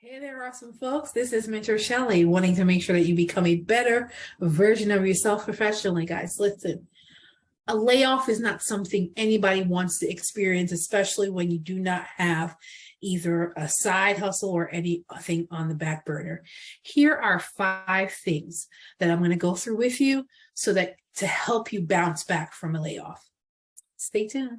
Hey there, awesome folks. This is Mentor Shelley, wanting to make sure that you become a better version of yourself professionally, guys. Listen, a layoff is not something anybody wants to experience, especially when you do not have either a side hustle or anything on the back burner. Here are 5 things that I'm going to go through with you so that to help you bounce back from a layoff. Stay tuned.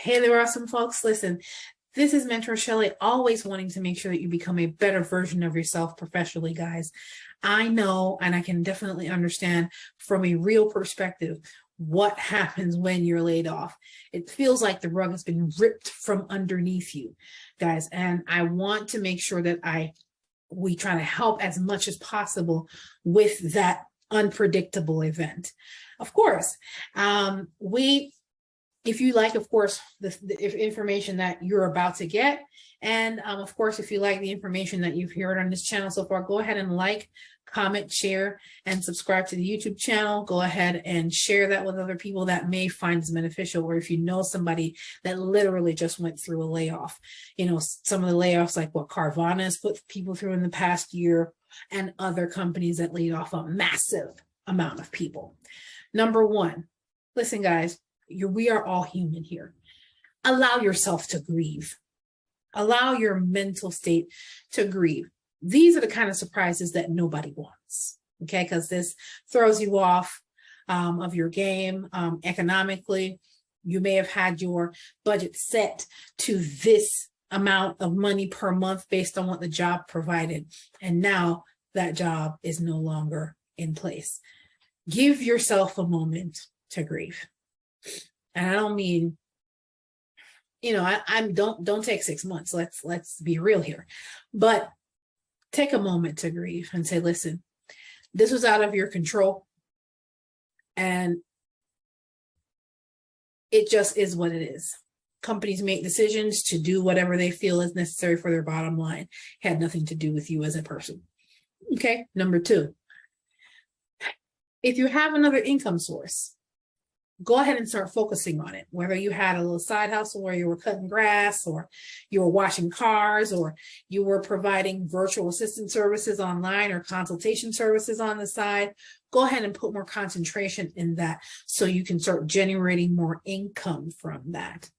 Hey there, awesome folks. Listen, this is Mentor Shelley, always wanting to make sure that you become a better version of yourself professionally, guys. I know, and I can definitely understand from a real perspective, what happens when you're laid off. It feels like the rug has been ripped from underneath you, guys. And I want to make sure that we try to help as much as possible with that unpredictable event. Of course, if you like, of course, the information that you're about to get, and of course, if you like the information that you've heard on this channel so far, go ahead and like, comment, share, and subscribe to the YouTube channel. Go ahead and share that with other people that may find this beneficial, or if you know somebody that literally just went through a layoff. You know, some of the layoffs, like what Carvana has put people through in the past year, and other companies that laid off a massive amount of people. Number 1, listen, guys. We are all human here. Allow yourself to grieve. Allow your mental state to grieve. These are the kind of surprises that nobody wants, okay? Because this throws you off of your game economically. You may have had your budget set to this amount of money per month based on what the job provided, and now that job is no longer in place. Give yourself a moment to grieve. And I don't mean, don't take 6 months. Let's be real here. But take a moment to grieve and say, listen, this was out of your control. And it just is what it is. Companies make decisions to do whatever they feel is necessary for their bottom line. It had nothing to do with you as a person. Okay. Number 2, if you have another income source, go ahead and start focusing on it. Whether you had a little side hustle where you were cutting grass, or you were washing cars, or you were providing virtual assistant services online or consultation services on the side, go ahead and put more concentration in that so you can start generating more income from that.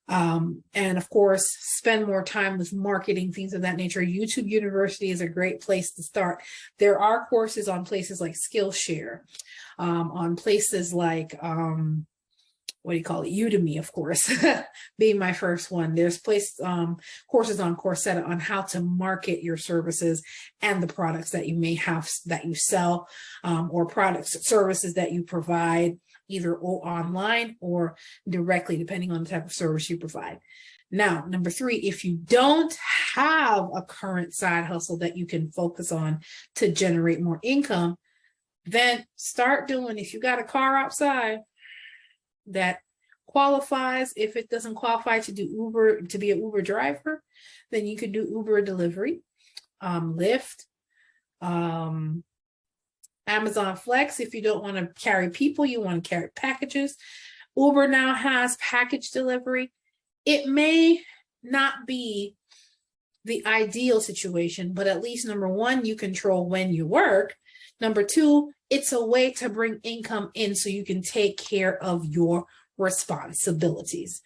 And of course, spend more time with marketing, things of that nature. YouTube University is a great place to start. There are courses on places like Skillshare, on places like, Udemy, of course, being my first one. There's courses on Coursera on how to market your services and the products that you may have that you sell, or products, services that you provide, either online or directly, depending on the type of service you provide. Now, number 3, if you don't have a current side hustle that you can focus on to generate more income, then start doing, if you got a car outside that qualifies, if it doesn't qualify to do Uber, to be an Uber driver, then you could do Uber delivery, Lyft, Amazon Flex. If you don't want to carry people, you want to carry packages. Uber now has package delivery. It may not be the ideal situation, but at least number 1, you control when you work. Number 2, it's a way to bring income in so you can take care of your responsibilities.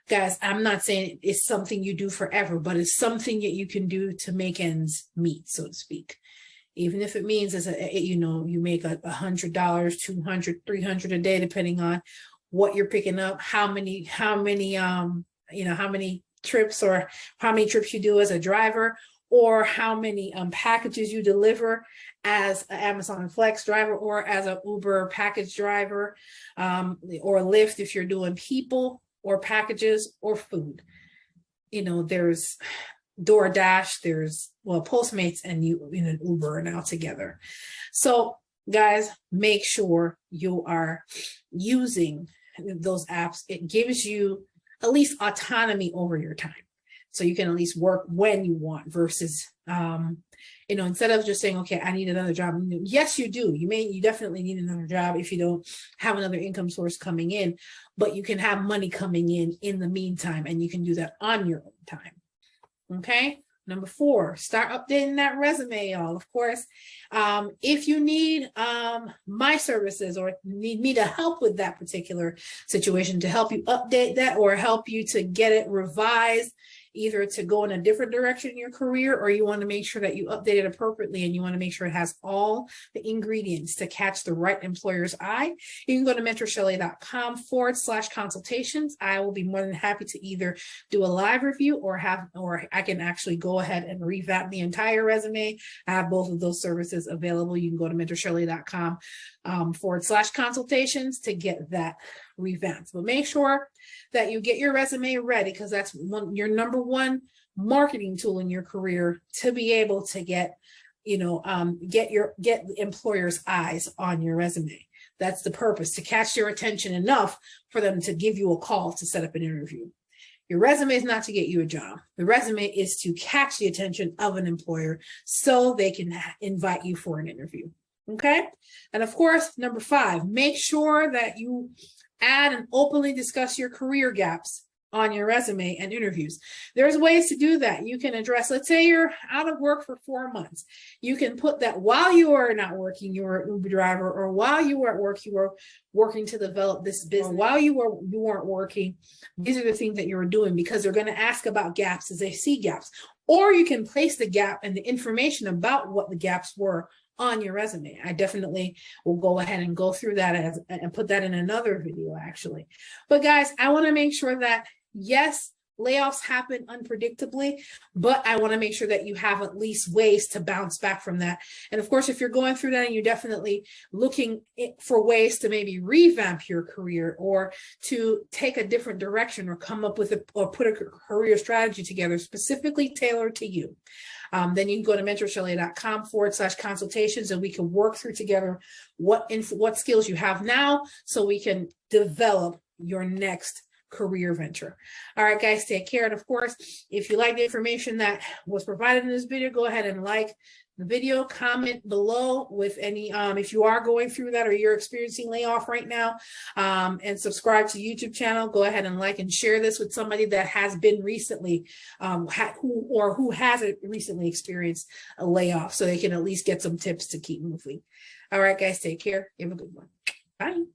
Guys, I'm not saying it's something you do forever, but it's something that you can do to make ends meet, so to speak. Even if it means you make $100, $200, $300 a day, depending on what you're picking up, how many trips, or how many trips you do as a driver, or how many packages you deliver as an Amazon Flex driver, or as an Uber package driver, or Lyft if you're doing people or packages or food. There's DoorDash, there's Postmates, and Uber are now together. So guys, make sure you are using those apps. It gives you at least autonomy over your time. So you can at least work when you want versus, instead of just saying, okay, I need another job. Yes, you do. You definitely need another job if you don't have another income source coming in, but you can have money coming in the meantime, and you can do that on your own time. Okay. Number 4, start updating that resume, y'all. Of course, if you need my services or need me to help with that particular situation, to help you update that or help you to get it revised, either to go in a different direction in your career, or you want to make sure that you update it appropriately and you want to make sure it has all the ingredients to catch the right employer's eye, you can go to mentorshelley.com/consultations. I will be more than happy to either do a live review or I can actually go ahead and revamp the entire resume. I have both of those services available. You can go to mentorshelley.com/consultations to get that revamped. But make sure that you get your resume ready, because that's your number one marketing tool in your career, to be able to get the employer's eyes on your resume. That's the purpose, to catch their attention enough for them to give you a call to set up an interview. Your resume is not to get you a job. The resume is to catch the attention of an employer so they can invite you for an interview. Okay. And of course, number 5, make sure that you add and openly discuss your career gaps on your resume and interviews. There's ways to do that. You can address, let's say you're out of work for 4 months. You can put that while you are not working, you were an Uber driver, or while you were at work, you were working to develop this business. While you weren't working, these are the things that you were doing, because they're going to ask about gaps as they see gaps. Or you can place the gap and the information about what the gaps were on your resume. I definitely will go ahead and go through that and put that in another video, actually. But guys, I want to make sure that, yes, layoffs happen unpredictably, but I want to make sure that you have at least ways to bounce back from that. And of course, if you're going through that and you're definitely looking for ways to maybe revamp your career or to take a different direction or come up with or put a career strategy together specifically tailored to you, then you can go to mentorshelley.com/consultations, and we can work through together what skills you have now so we can develop your next career venture. All right, guys, take care. And of course, if you like the information that was provided in this video, go ahead and like the video, comment below with any, if you are going through that or you're experiencing layoff right now, and subscribe to the YouTube channel. Go ahead and like and share this with somebody that has been recently, who hasn't recently experienced a layoff, so they can at least get some tips to keep moving. All right, guys, take care. You have a good one. Bye.